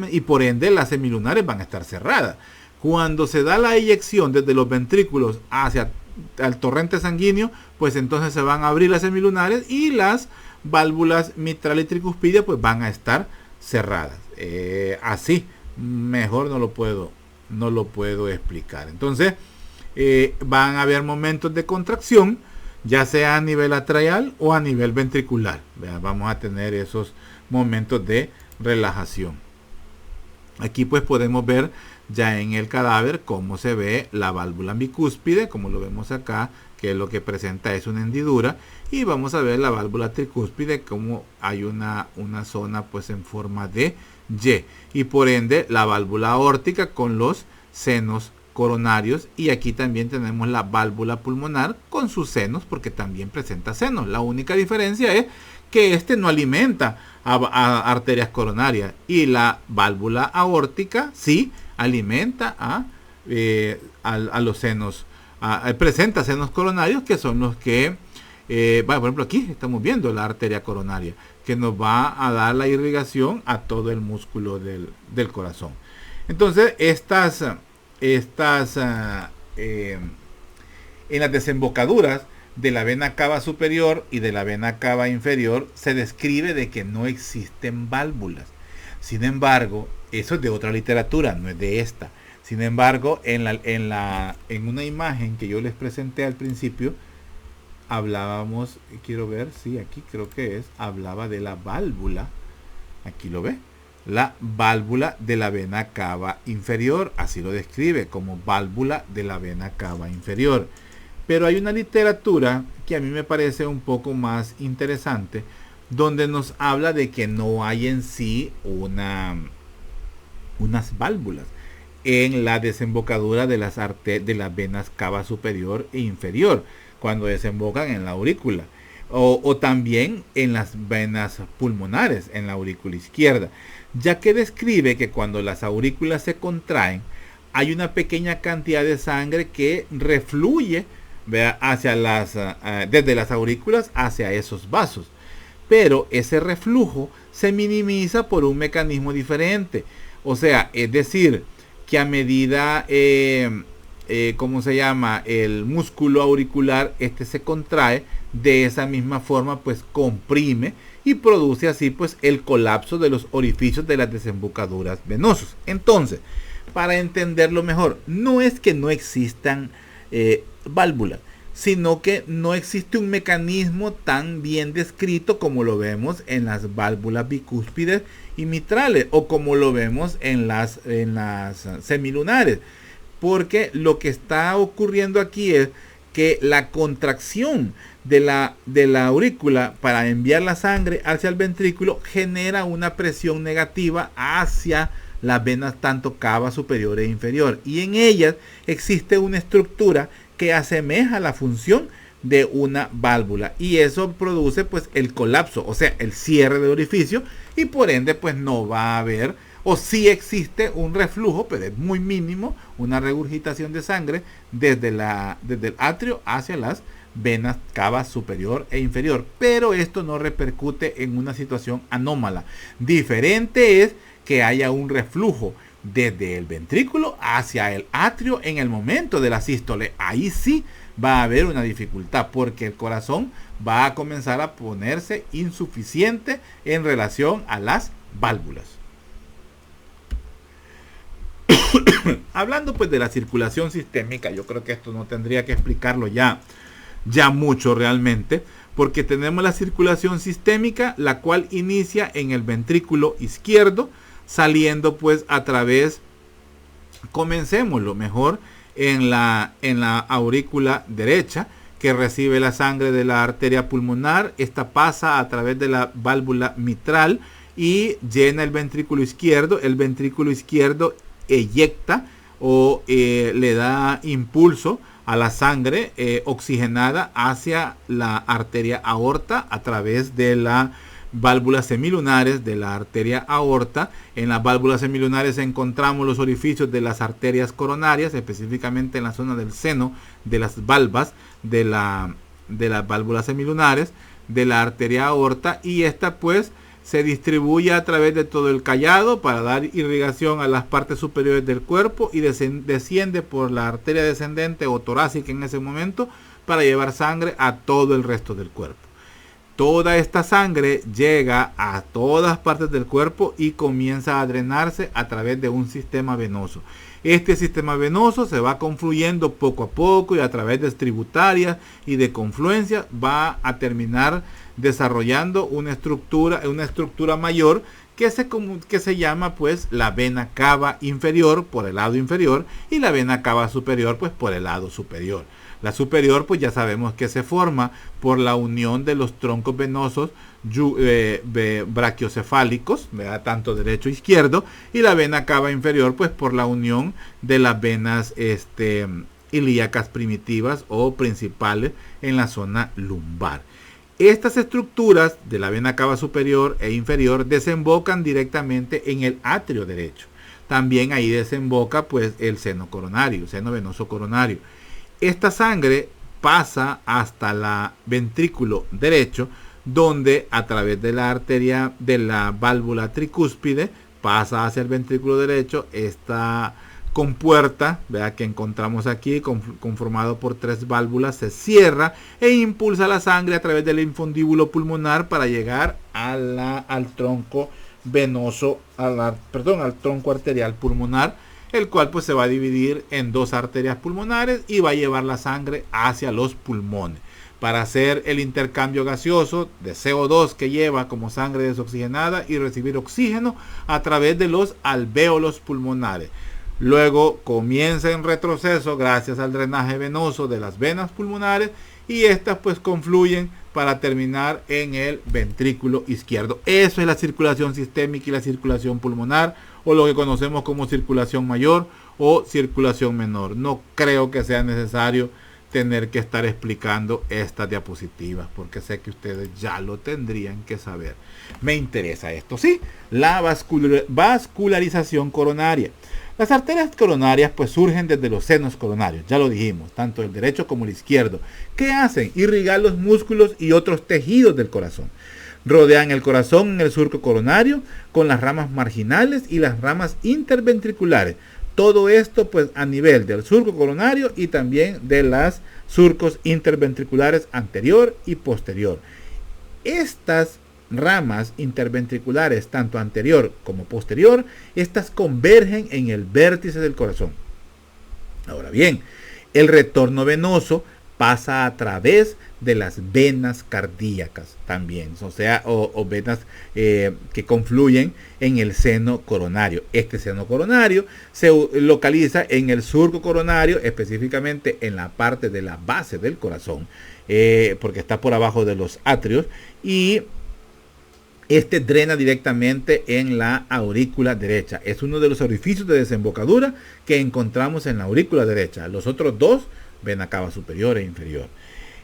y por ende las semilunares van a estar cerradas. Cuando se da la eyección desde los ventrículos hacia el torrente sanguíneo, pues entonces se van a abrir las semilunares y las válvulas mitral y tricuspidia pues van a estar cerradas. Así mejor no lo puedo explicar. Entonces van a haber momentos de contracción, ya sea a nivel atrial o a nivel ventricular. Vamos a tener esos momentos de relajación. Aquí pues podemos ver ya en el cadáver cómo se ve la válvula bicúspide, como lo vemos acá, que lo que presenta es una hendidura, y vamos a ver la válvula tricúspide como hay una zona pues en forma de Y, y por ende la válvula aórtica con los senos coronarios, y aquí también tenemos la válvula pulmonar con sus senos, porque también presenta senos. La única diferencia es que este no alimenta a arterias coronarias, y la válvula aórtica sí alimenta a los senos, presenta senos coronarios, que son los que, por ejemplo, aquí estamos viendo la arteria coronaria, que nos va a dar la irrigación a todo el músculo del corazón. Entonces, en las desembocaduras de la vena cava superior y de la vena cava inferior se describe de que no existen válvulas. Sin embargo, eso es de otra literatura, no es de esta. Sin embargo, en una imagen que yo les presenté al principio, hablábamos, quiero ver, sí, aquí creo que hablaba de la válvula, aquí lo ve, la válvula de la vena cava inferior, así lo describe como válvula de la vena cava inferior. Pero hay una literatura que a mí me parece un poco más interesante, donde nos habla de que no hay en sí unas válvulas en la desembocadura de las venas cava superior e inferior, cuando desembocan en la aurícula, o también en las venas pulmonares, en la aurícula izquierda, ya que describe que cuando las aurículas se contraen, hay una pequeña cantidad de sangre que refluye hacia desde las aurículas hacia esos vasos, pero ese reflujo se minimiza por un mecanismo diferente. O sea, es decir, que a medida ¿cómo se llama? El músculo auricular se contrae, de esa misma forma pues comprime y produce así pues el colapso de los orificios de las desembocaduras venosas. Entonces, para entenderlo mejor, no es que no existan válvulas, sino que no existe un mecanismo tan bien descrito como lo vemos en las válvulas bicúspides y mitrales, o como lo vemos en las semilunares, porque lo que está ocurriendo aquí es que la contracción de la aurícula para enviar la sangre hacia el ventrículo genera una presión negativa hacia las venas tanto cava superior e inferior, y en ellas existe una estructura que asemeja la función de una válvula, y eso produce pues el colapso, o sea, el cierre del orificio, y por ende pues no va a haber, o sí existe un reflujo, pero es muy mínimo, una regurgitación de sangre desde el atrio hacia las venas cava superior e inferior, pero esto no repercute en una situación anómala. Diferente es que haya un reflujo desde el ventrículo hacia el atrio en el momento de la sístole. Ahí sí va a haber una dificultad, porque el corazón va a comenzar a ponerse insuficiente en relación a las válvulas. Hablando pues de la circulación sistémica, yo creo que esto no tendría que explicarlo ya mucho realmente, porque tenemos la circulación sistémica, la cual inicia en el ventrículo izquierdo, saliendo pues a través, comencémoslo mejor, en la aurícula derecha, que recibe la sangre de la arteria pulmonar. Esta pasa a través de la válvula mitral y llena el ventrículo izquierdo. El ventrículo izquierdo eyecta o le da impulso a la sangre oxigenada hacia la arteria aorta a través de la válvulas semilunares de la arteria aorta. En las válvulas semilunares encontramos los orificios de las arterias coronarias, específicamente en la zona del seno de las valvas de las válvulas semilunares de la arteria aorta, y esta pues se distribuye a través de todo el callado para dar irrigación a las partes superiores del cuerpo y desciende por la arteria descendente o torácica en ese momento para llevar sangre a todo el resto del cuerpo. Toda esta sangre llega a todas partes del cuerpo y comienza a drenarse a través de un sistema venoso. Este sistema venoso se va confluyendo poco a poco y a través de tributarias y de confluencias va a terminar desarrollando una estructura mayor que se llama pues la vena cava inferior por el lado inferior y la vena cava superior pues por el lado superior. La superior pues ya sabemos que se forma por la unión de los troncos venosos brachiocefálicos, ¿verdad? Tanto derecho e izquierdo, y la vena cava inferior pues por la unión de las venas ilíacas primitivas o principales en la zona lumbar. Estas estructuras de la vena cava superior e inferior desembocan directamente en el atrio derecho. También ahí desemboca pues el seno coronario, seno venoso coronario. Esta sangre pasa hasta la ventrículo derecho, donde a través de la arteria de la válvula tricúspide pasa hacia el ventrículo derecho. Esta compuerta, ¿verdad?, que encontramos aquí, conformado por 3 válvulas, se cierra e impulsa la sangre a través del infundíbulo pulmonar para llegar al tronco venoso, al tronco arterial pulmonar, el cual pues se va a dividir en 2 arterias pulmonares y va a llevar la sangre hacia los pulmones para hacer el intercambio gaseoso de CO2 que lleva como sangre desoxigenada y recibir oxígeno a través de los alvéolos pulmonares. Luego comienza en retroceso gracias al drenaje venoso de las venas pulmonares y estas pues confluyen para terminar en el ventrículo izquierdo. Eso es la circulación sistémica y la circulación pulmonar, o lo que conocemos como circulación mayor o circulación menor. No creo que sea necesario tener que estar explicando estas diapositivas, porque sé que ustedes ya lo tendrían que saber. Me interesa esto, sí, la vascularización coronaria. Las arterias coronarias pues surgen desde los senos coronarios, ya lo dijimos, tanto el derecho como el izquierdo. ¿Qué hacen? Irrigar los músculos y otros tejidos del corazón. Rodean el corazón en el surco coronario con las ramas marginales y las ramas interventriculares. Todo esto pues a nivel del surco coronario y también de las surcos interventriculares anterior y posterior. Estas ramas interventriculares, tanto anterior como posterior, estas convergen en el vértice del corazón. Ahora bien, el retorno venoso pasa a través de las venas cardíacas también, o venas que confluyen en el seno coronario. Este seno coronario se localiza en el surco coronario, específicamente en la parte de la base del corazón, porque está por abajo de los atrios, y este drena directamente en la aurícula derecha. Es uno de los orificios de desembocadura que encontramos en la aurícula derecha. Los otros 2, vena cava superior e inferior.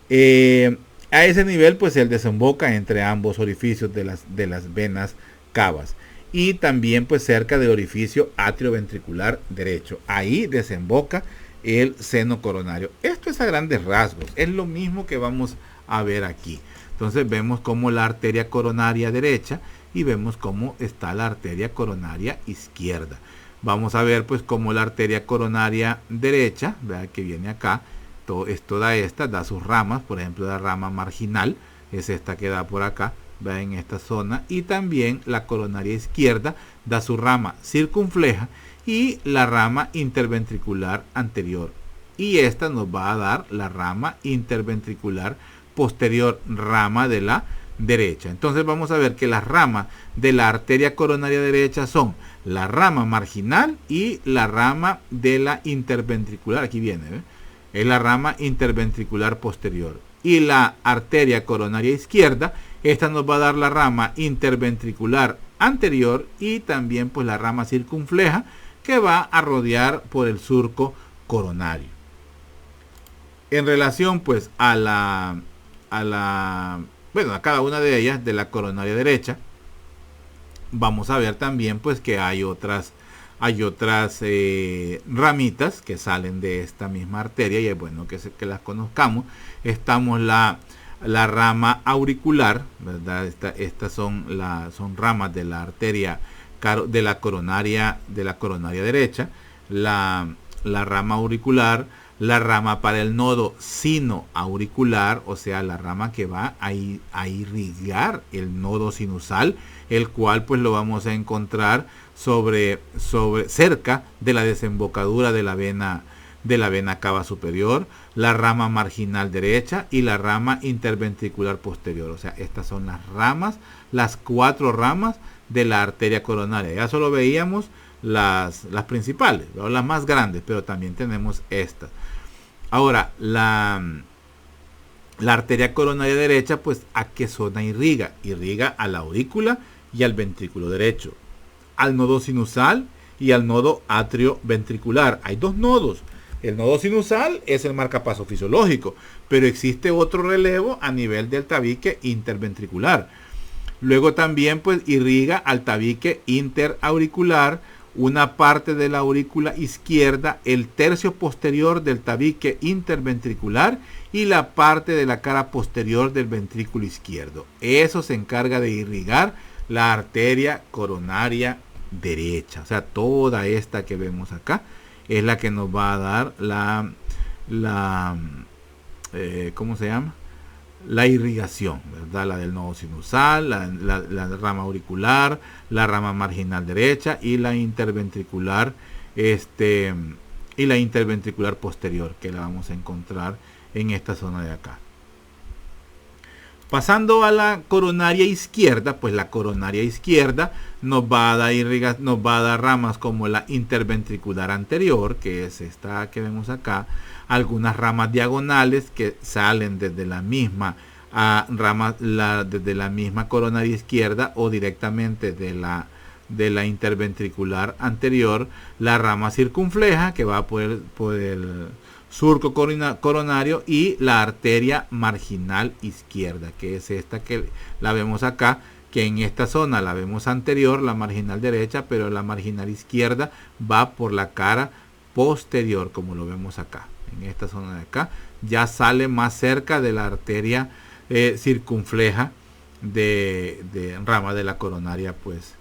A ese nivel pues él desemboca entre ambos orificios de las venas cavas, y también pues cerca del orificio atrioventricular derecho. Ahí desemboca el seno coronario. Esto es a grandes rasgos, es lo mismo que vamos a ver aquí. Entonces vemos como la arteria coronaria derecha y vemos cómo está la arteria coronaria izquierda. Vamos a ver pues cómo la arteria coronaria derecha, vean que viene acá, es toda esta, da sus ramas, por ejemplo la rama marginal, es esta que da por acá, vean en esta zona, y también la coronaria izquierda da su rama circunfleja y la rama interventricular anterior. Y esta nos va a dar la rama interventricular posterior, rama de la derecha. Entonces vamos a ver que las ramas de la arteria coronaria derecha son la rama marginal y la rama de la interventricular. Aquí viene, ¿ve? Es la rama interventricular posterior. Y la arteria coronaria izquierda, esta nos va a dar la rama interventricular anterior y también pues la rama circunfleja que va a rodear por el surco coronario. En relación pues a cada una de ellas de la coronaria derecha, vamos a ver también pues que hay otras ramitas que salen de esta misma arteria y es bueno que las conozcamos. Estamos la rama auricular, ¿verdad? Estas son ramas de la arteria de la coronaria derecha, la rama auricular, la rama para el nodo sinoauricular, o sea, la rama que va a irrigar el nodo sinusal, el cual pues lo vamos a encontrar cerca de la desembocadura de la vena cava superior, la rama marginal derecha y la rama interventricular posterior. O sea, estas son las 4 ramas de la arteria coronaria. Ya solo veíamos las principales, ¿no? Las más grandes, pero también tenemos estas. Ahora, la arteria coronaria derecha, pues ¿a qué zona irriga? Irriga a la aurícula y al ventrículo derecho, al nodo sinusal y al nodo atrioventricular. Hay 2 nodos. El nodo sinusal es el marcapaso fisiológico, pero existe otro relevo a nivel del tabique interventricular. Luego también pues irriga al tabique interauricular, una parte de la aurícula izquierda, el tercio posterior del tabique interventricular y la parte de la cara posterior del ventrículo izquierdo. Eso se encarga de irrigar la arteria coronaria derecha. O sea, toda esta que vemos acá es la que nos va a dar ¿cómo se llama? La irrigación, ¿verdad? La del nodo sinusal, la rama auricular, la rama marginal derecha y la interventricular posterior, que la vamos a encontrar en esta zona de acá. Pasando a la coronaria izquierda, pues la coronaria izquierda nos va a dar ramas como la interventricular anterior, que es esta que vemos acá, algunas ramas diagonales que salen desde la misma coronaria izquierda o directamente de la interventricular anterior, la rama circunfleja que va por el surco coronario y la arteria marginal izquierda, que es esta que la vemos acá, que en esta zona la vemos anterior, la marginal derecha, pero la marginal izquierda va por la cara posterior, como lo vemos acá. En esta zona de acá ya sale más cerca de la arteria circunfleja de rama de la coronaria pues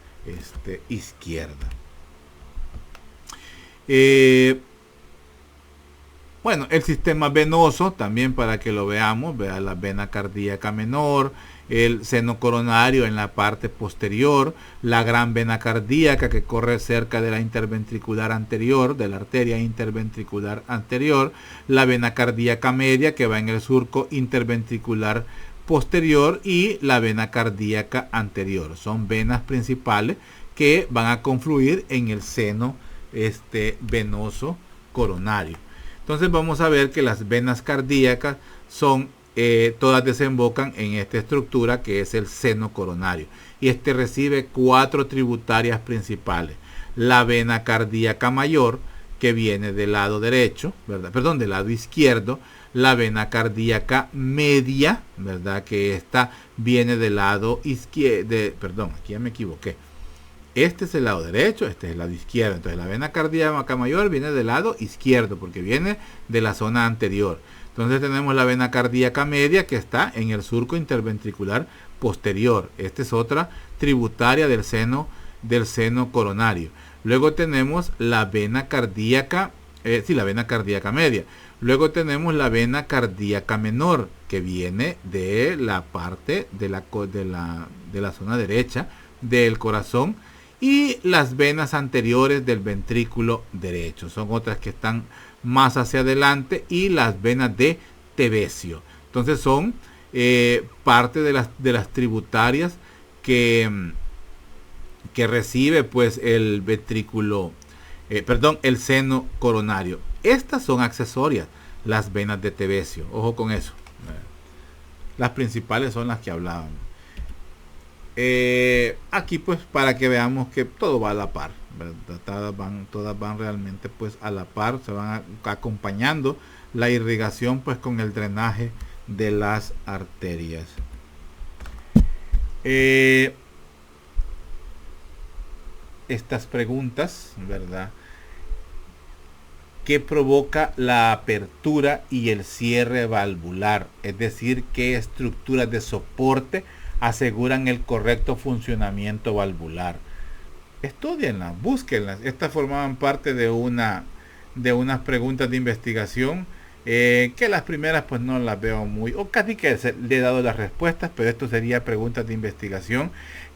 izquierda. Bueno, el sistema venoso también, para que lo veamos, vea la vena cardíaca menor, el seno coronario en la parte posterior, la gran vena cardíaca que corre cerca de la interventricular anterior, de la arteria interventricular anterior, la vena cardíaca media que va en el surco interventricular posterior y la vena cardíaca anterior. Son venas principales que van a confluir en el seno venoso coronario. Entonces vamos a ver que las venas cardíacas son todas desembocan en esta estructura que es el seno coronario, y recibe 4 tributarias principales: la vena cardíaca mayor, que viene del lado derecho, ¿verdad? Perdón, del lado izquierdo; la vena cardíaca media, ¿verdad? Que esta viene del lado izquierdo, perdón, aquí ya me equivoqué. Este es el lado derecho, este es el lado izquierdo. Entonces la vena cardíaca mayor viene del lado izquierdo porque viene de la zona anterior. Entonces tenemos la vena cardíaca media que está en el surco interventricular posterior. Esta es otra tributaria del seno coronario. Luego tenemos la vena cardíaca, la vena cardíaca media. Luego tenemos la vena cardíaca menor que viene de la parte de la zona derecha del corazón, y las venas anteriores del ventrículo derecho son otras que están más hacia adelante, y las venas de Tevesio. Entonces son parte de las tributarias que recibe pues el ventrículo, el seno coronario. Estas son accesorias, las venas de Tevesio. Ojo con eso. Las principales son las que hablábamos. Aquí pues para que veamos que todo va a la par, ¿verdad? Todas van realmente pues a la par, se van acompañando la irrigación pues con el drenaje de las arterias. Estas preguntas, ¿verdad? ¿Qué provoca la apertura y el cierre valvular? Es decir, ¿qué estructuras de soporte aseguran el correcto funcionamiento valvular? Estudienlas, búsquenlas. Estas formaban parte de unas preguntas de investigación, que las primeras pues no las veo muy, o casi que le he dado las respuestas, pero esto sería preguntas de investigación.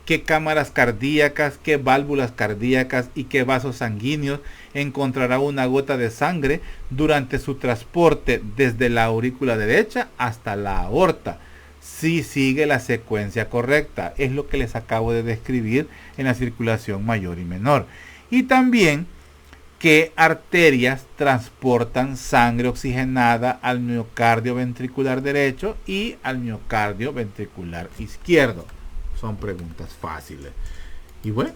¿Qué cámaras cardíacas, qué válvulas cardíacas y qué vasos sanguíneos encontrará una gota de sangre durante su transporte desde la aurícula derecha hasta la aorta? Si sigue la secuencia correcta, es lo que les acabo de describir en la circulación mayor y menor. Y también qué arterias transportan sangre oxigenada al miocardio ventricular derecho y al miocardio ventricular izquierdo. Son preguntas fáciles. Y bueno,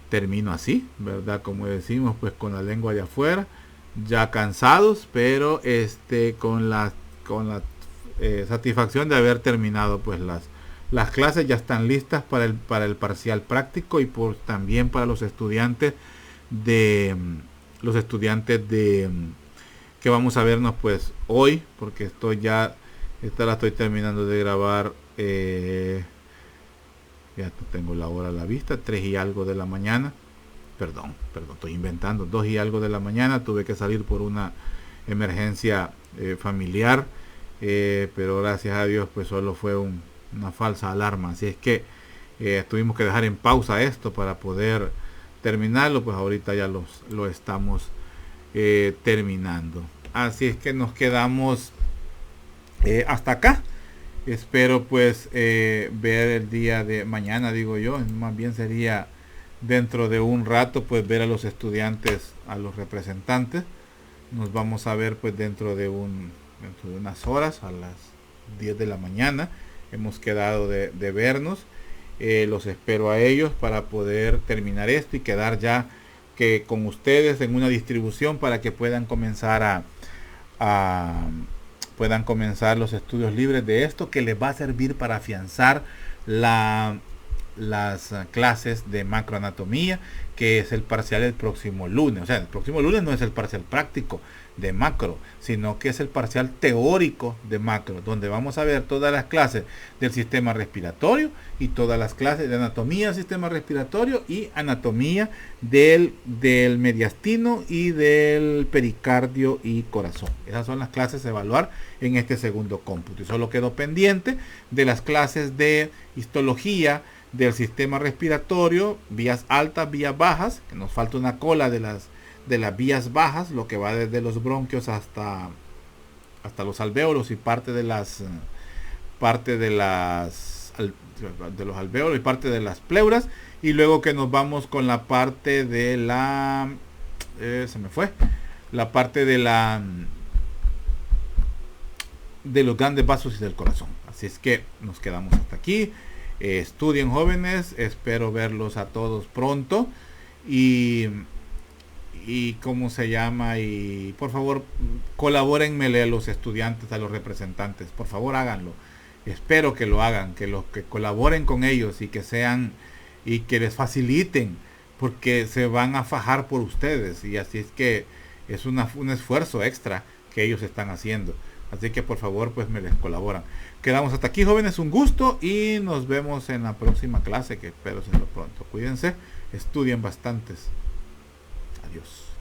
termino así, ¿verdad? Como decimos, pues con la lengua de afuera, ya cansados, pero con la satisfacción de haber terminado pues las clases. Ya están listas para el parcial práctico, y también para los estudiantes que vamos a vernos pues hoy, porque esta la estoy terminando de grabar. Ya tengo la hora a la vista, 3 y algo de la mañana. Perdón, estoy inventando, 2 y algo de la mañana. Tuve que salir por una emergencia familiar, pero gracias a Dios pues solo fue una falsa alarma. Así es que tuvimos que dejar en pausa esto para poder terminarlo. Pues ahorita ya lo estamos terminando. Así es que nos quedamos hasta acá. Espero pues ver el día de mañana, digo yo, más bien sería dentro de un rato, pues ver a los estudiantes, a los representantes. Nos vamos a ver pues dentro de unas horas, a las 10 de la mañana. Hemos quedado de vernos. Los espero a ellos para poder terminar esto y quedar ya que con ustedes en una distribución para que puedan comenzar puedan comenzar los estudios libres de esto, que les va a servir para afianzar las clases de macroanatomía, que es el parcial el próximo lunes. O sea, el próximo lunes no es el parcial práctico de macro, sino que es el parcial teórico de macro, donde vamos a ver todas las clases del sistema respiratorio y todas las clases de anatomía del sistema respiratorio y anatomía del mediastino y del pericardio y corazón. Esas son las clases a evaluar en este segundo cómputo, y solo quedó pendiente de las clases de histología del sistema respiratorio, vías altas, vías bajas, que nos falta una cola de las vías bajas, lo que va desde los bronquios hasta los alvéolos y parte de los alvéolos y parte de las pleuras, y luego que nos vamos con la parte de la parte de los grandes vasos y del corazón. Así es que nos quedamos hasta aquí. Estudien, jóvenes, espero verlos a todos pronto, y cómo se llama, y por favor colabórenmele a los estudiantes, a los representantes, por favor háganlo. Espero que lo hagan, que los que colaboren con ellos y que sean y que les faciliten, porque se van a fajar por ustedes, y así es que es un esfuerzo extra que ellos están haciendo. Así que por favor, pues me les colaboran. Quedamos hasta aquí, jóvenes, un gusto y nos vemos en la próxima clase, que espero serlo pronto. Cuídense, estudien bastantes. Adiós.